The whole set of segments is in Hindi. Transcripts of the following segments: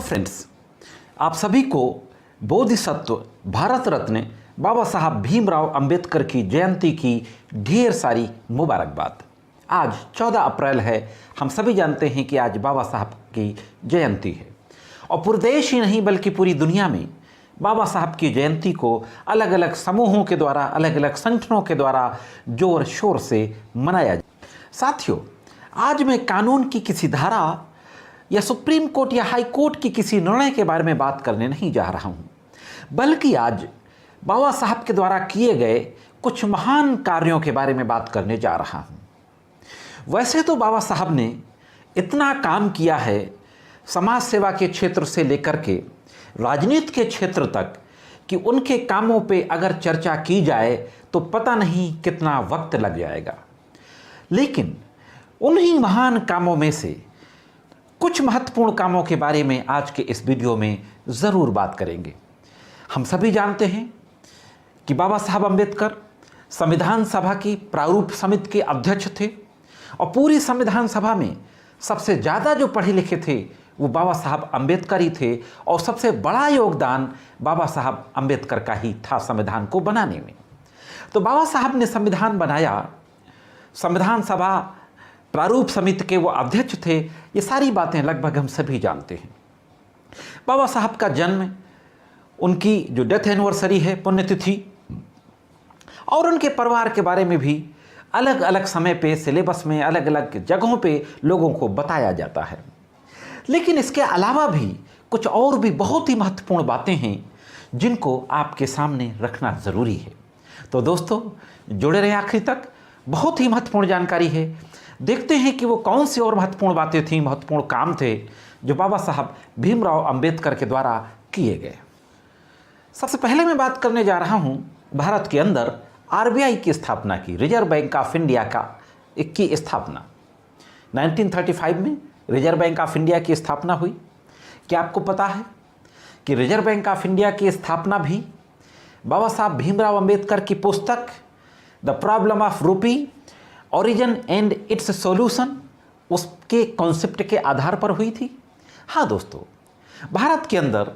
फ्रेंड्स, आप सभी को बोधिसत्व भारत रत्न बाबा साहब भीमराव अंबेडकर की जयंती की ढेर सारी मुबारकबाद। आज 14 अप्रैल है। हम सभी जानते हैं कि आज बाबा साहब की जयंती है और पूरे देश ही नहीं बल्कि पूरी दुनिया में बाबा साहब की जयंती को अलग अलग समूहों के द्वारा, अलग अलग संगठनों के द्वारा जोर शोर से मनाया जाए। साथियों, आज मैं कानून की किसी धारा या सुप्रीम कोर्ट या हाई कोर्ट की किसी निर्णय के बारे में बात करने नहीं जा रहा हूं, बल्कि आज बाबा साहब के द्वारा किए गए कुछ महान कार्यों के बारे में बात करने जा रहा हूं। वैसे तो बाबा साहब ने इतना काम किया है, समाज सेवा के क्षेत्र से लेकर के राजनीति के क्षेत्र तक, कि उनके कामों पे अगर चर्चा की जाए तो पता नहीं कितना वक्त लग जाएगा। लेकिन उन्हीं महान कामों में से कुछ महत्वपूर्ण कामों के बारे में आज के इस वीडियो में ज़रूर बात करेंगे। हम सभी जानते हैं कि बाबा साहब अंबेडकर संविधान सभा की प्रारूप समिति के अध्यक्ष थे और पूरी संविधान सभा में सबसे ज़्यादा जो पढ़े लिखे थे वो बाबा साहब अंबेडकर ही थे और सबसे बड़ा योगदान बाबा साहब अंबेडकर का ही था संविधान को बनाने में। तो बाबा साहब ने संविधान बनाया, संविधान सभा प्रारूप समिति के वो अध्यक्ष थे। ये सारी बातें लगभग हम सभी जानते हैं। बाबा साहब का जन्म, उनकी जो डेथ एनिवर्सरी है, पुण्यतिथि, और उनके परिवार के बारे में भी अलग अलग समय पे सिलेबस में अलग अलग जगहों पे लोगों को बताया जाता है। लेकिन इसके अलावा भी कुछ और भी बहुत ही महत्वपूर्ण बातें हैं जिनको आपके सामने रखना ज़रूरी है। तो दोस्तों, जुड़े रहें आखिर तक, बहुत ही महत्वपूर्ण जानकारी है। देखते हैं कि वो कौन सी और महत्वपूर्ण बातें थीं, महत्वपूर्ण काम थे जो बाबा साहब भीमराव अंबेडकर के द्वारा किए गए। सबसे पहले मैं बात करने जा रहा हूं भारत के अंदर आरबीआई की स्थापना की, रिजर्व बैंक ऑफ इंडिया की स्थापना। 1935 में रिजर्व बैंक ऑफ इंडिया की स्थापना हुई। क्या आपको पता है कि रिजर्व बैंक ऑफ इंडिया की स्थापना भी बाबा साहब भीमराव अंबेडकर की पुस्तक द प्रॉब्लम ऑफ रूपी, ओरिजिन एंड इट्स सॉल्यूशन, उसके कॉन्सेप्ट के आधार पर हुई थी। हाँ दोस्तों, भारत के अंदर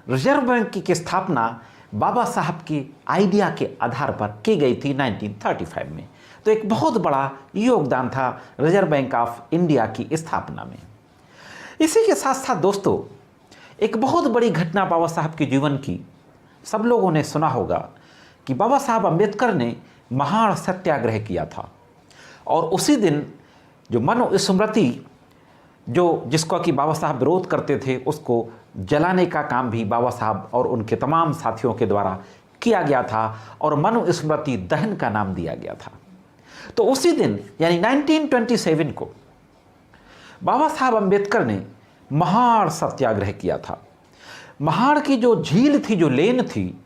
रिजर्व बैंक की स्थापना बाबा साहब के आइडिया के आधार पर की गई थी 1935 में। तो एक बहुत बड़ा योगदान था रिजर्व बैंक ऑफ इंडिया की स्थापना में। इसी के साथ साथ दोस्तों, एक बहुत बड़ी घटना बाबा साहब के जीवन की सब लोगों ने सुना होगा कि बाबा साहब अंबेडकर ने महान सत्याग्रह किया था और उसी दिन जो मनुस्मृति, जो जिसका कि बाबा साहब विरोध करते थे, उसको जलाने का काम भी बाबा साहब और उनके तमाम साथियों के द्वारा किया गया था और मनुस्मृति दहन का नाम दिया गया था। तो उसी दिन यानी 1927 को बाबा साहब अंबेडकर ने महाड़ सत्याग्रह किया था। महाड़ की जो झील थी, जो लेन थी,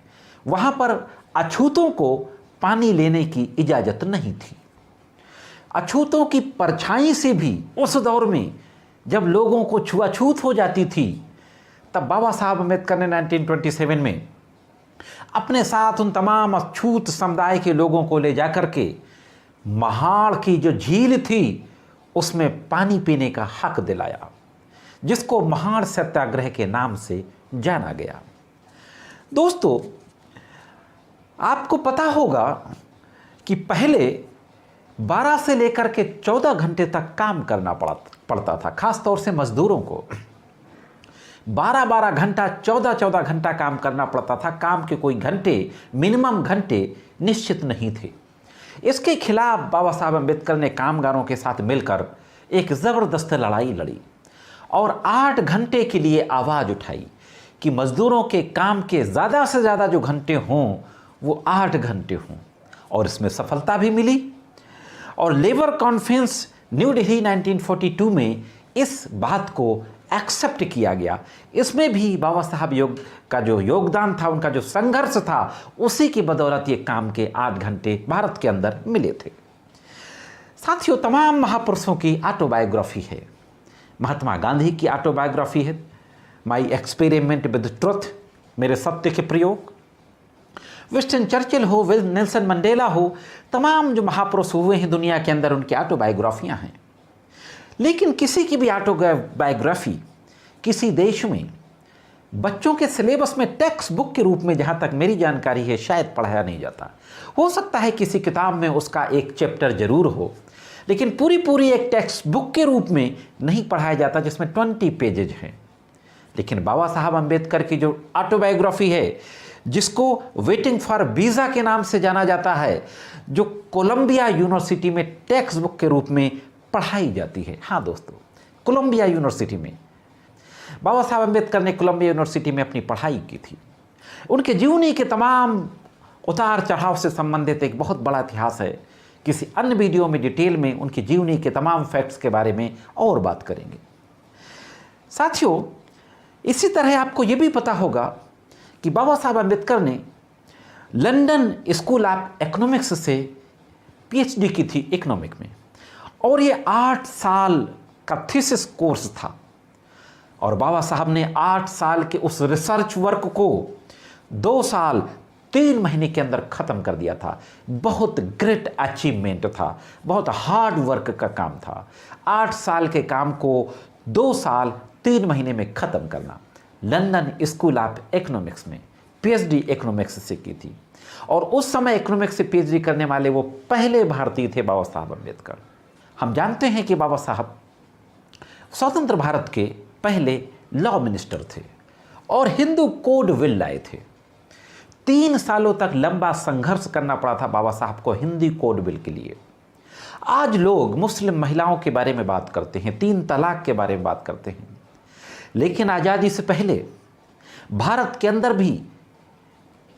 वहाँ पर अछूतों को पानी लेने की इजाज़त नहीं थी। अछूतों की परछाई से भी उस दौर में जब लोगों को छुआछूत हो जाती थी, तब बाबा साहब अंबेडकर ने 1927 में अपने साथ उन तमाम अछूत समुदाय के लोगों को ले जाकर के महाड़ की जो झील थी उसमें पानी पीने का हक दिलाया, जिसको महाड़ सत्याग्रह के नाम से जाना गया। दोस्तों, आपको पता होगा कि पहले 12 से लेकर के 14 घंटे तक काम करना पड़ता था, खास तौर से मजदूरों को 12-12 घंटा, 14-14 घंटा काम करना पड़ता था। काम के कोई घंटे, मिनिमम घंटे निश्चित नहीं थे। इसके खिलाफ बाबा साहब अंबेडकर ने कामगारों के साथ मिलकर एक ज़बरदस्त लड़ाई लड़ी और 8 घंटे के लिए आवाज़ उठाई कि मजदूरों के काम के ज़्यादा से ज़्यादा जो घंटे हों वो 8 घंटे हों, और इसमें सफलता भी मिली। और लेबर कॉन्फ्रेंस न्यू दिल्ली 1942 में इस बात को एक्सेप्ट किया गया। इसमें भी बाबा साहब का जो योगदान था, उनका जो संघर्ष था, उसी की बदौलत ये काम के 8 घंटे भारत के अंदर मिले थे। साथियों, तमाम महापुरुषों की ऑटोबायोग्राफी है। महात्मा गांधी की ऑटोबायोग्राफी है, माई एक्सपेरिमेंट विद ट्रुथ, मेरे सत्य के प्रयोग। विंस्टन चर्चिल हो, नेल्सन मंडेला हो, तमाम जो महापुरुष हुए हैं दुनिया के अंदर, उनकी ऑटोबायोग्राफियाँ हैं। लेकिन किसी की भी ऑटोबायोग्राफी किसी देश में बच्चों के सिलेबस में टेक्स्ट बुक के रूप में जहाँ तक मेरी जानकारी है शायद पढ़ाया नहीं जाता। हो सकता है किसी किताब में उसका एक चैप्टर जरूर हो, लेकिन पूरी एक टेक्स्ट बुक के रूप में नहीं पढ़ाया जाता जिसमें 20 पेजेज हैं। लेकिन बाबा साहब अम्बेडकर की जो ऑटोबायोग्राफी है, जिसको वेटिंग फॉर वीज़ा के नाम से जाना जाता है, जो कोलंबिया यूनिवर्सिटी में टेक्स्ट बुक के रूप में पढ़ाई जाती है। हाँ दोस्तों, कोलंबिया यूनिवर्सिटी में बाबा साहब अम्बेडकर ने कोलंबिया यूनिवर्सिटी में अपनी पढ़ाई की थी। उनके जीवनी के तमाम उतार चढ़ाव से संबंधित एक बहुत बड़ा इतिहास है। किसी अन्य वीडियो में डिटेल में उनकी जीवनी के तमाम फैक्ट्स के बारे में और बात करेंगे। साथियों, इसी तरह आपको ये भी पता होगा कि बाबा साहब अम्बेडकर ने लंदन स्कूल ऑफ इकोनॉमिक्स से पीएचडी की थी इकोनॉमिक में, और ये 8 साल का थीसिस कोर्स था। और बाबा साहब ने 8 साल के उस रिसर्च वर्क को 2 साल 3 महीने के अंदर ख़त्म कर दिया था। बहुत ग्रेट अचीवमेंट था, बहुत हार्ड वर्क का काम था। 8 साल के काम को 2 साल 3 महीने में ख़त्म करना। लंदन स्कूल ऑफ इकोनॉमिक्स में पीएचडी इकोनॉमिक्स से की थी, और उस समय इकोनॉमिक्स से पीएचडी करने वाले वो पहले भारतीय थे, बाबा साहब अम्बेडकर। हम जानते हैं कि बाबा साहब स्वतंत्र भारत के पहले लॉ मिनिस्टर थे और हिंदू कोड बिल लाए थे। 3 सालों तक लंबा संघर्ष करना पड़ा था बाबा साहब को हिंदी कोड बिल के लिए। आज लोग मुस्लिम महिलाओं के बारे में बात करते हैं, 3 तलाक के बारे में बात करते हैं, लेकिन आज़ादी से पहले भारत के अंदर भी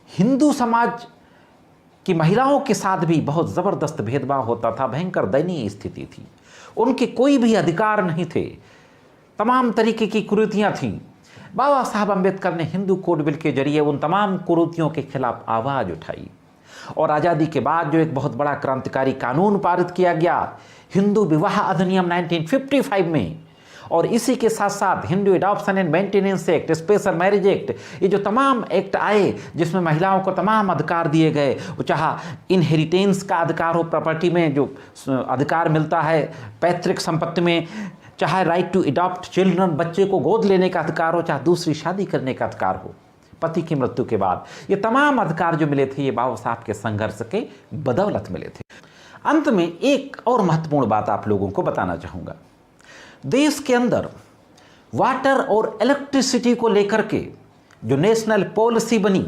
हिंदू समाज की महिलाओं के साथ भी बहुत ज़बरदस्त भेदभाव होता था। भयंकर दयनीय स्थिति थी, उनके कोई भी अधिकार नहीं थे, तमाम तरीके की कुरीतियाँ थीं। बाबा साहब अम्बेडकर ने हिंदू कोड बिल के जरिए उन तमाम कुरीतियों के खिलाफ आवाज़ उठाई, और आज़ादी के बाद जो एक बहुत बड़ा क्रांतिकारी कानून पारित किया गया, हिंदू विवाह अधिनियम 1955 में, और इसी के साथ साथ Hindu adoption and maintenance act, special marriage act, ये जो तमाम एक्ट आए जिसमें महिलाओं को तमाम अधिकार दिए गए, वो चाहे इनहेरिटेंस का अधिकार हो, प्रॉपर्टी में जो अधिकार मिलता है, पैतृक संपत्ति में, चाहे राइट टू अडॉप्ट चिल्ड्रन, बच्चे को गोद लेने का अधिकार हो, चाहे दूसरी शादी करने का अधिकार हो पति की मृत्यु के बाद, ये तमाम अधिकार जो मिले थे ये बाबा साहब के संघर्ष के बदौलत मिले थे। अंत में एक और महत्वपूर्ण बात आप लोगों को बताना चाहूँगा। देश के अंदर वाटर और इलेक्ट्रिसिटी को लेकर के जो नेशनल पॉलिसी बनी,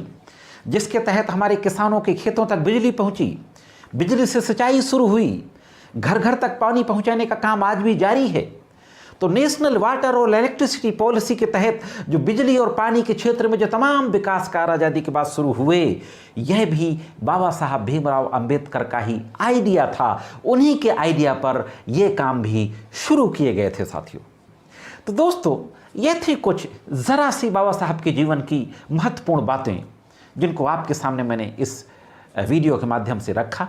जिसके तहत हमारे किसानों के खेतों तक बिजली पहुंची, बिजली से सिंचाई शुरू हुई, घर घर तक पानी पहुंचाने का काम आज भी जारी है। तो नेशनल वाटर और इलेक्ट्रिसिटी पॉलिसी के तहत जो बिजली और पानी के क्षेत्र में जो तमाम विकास कार्य आज़ादी के बाद शुरू हुए, यह भी बाबा साहब भीमराव अंबेडकर का ही आइडिया था। उन्हीं के आइडिया पर यह काम भी शुरू किए गए थे साथियों। तो दोस्तों, ये थी कुछ ज़रा सी बाबा साहब के जीवन की महत्वपूर्ण बातें, जिनको आपके सामने मैंने इस वीडियो के माध्यम से रखा।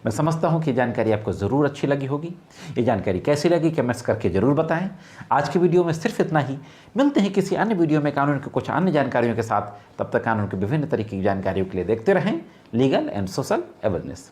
मैं समझता हूं कि जानकारी आपको ज़रूर अच्छी लगी होगी। ये जानकारी कैसी लगी कमेंट्स करके ज़रूर बताएं। आज के वीडियो में सिर्फ इतना ही। मिलते हैं किसी अन्य वीडियो में कानून की कुछ अन्य जानकारियों के साथ। तब तक कानून की विभिन्न तरीके की जानकारियों के लिए देखते रहें लीगल एंड सोशल अवेयरनेस।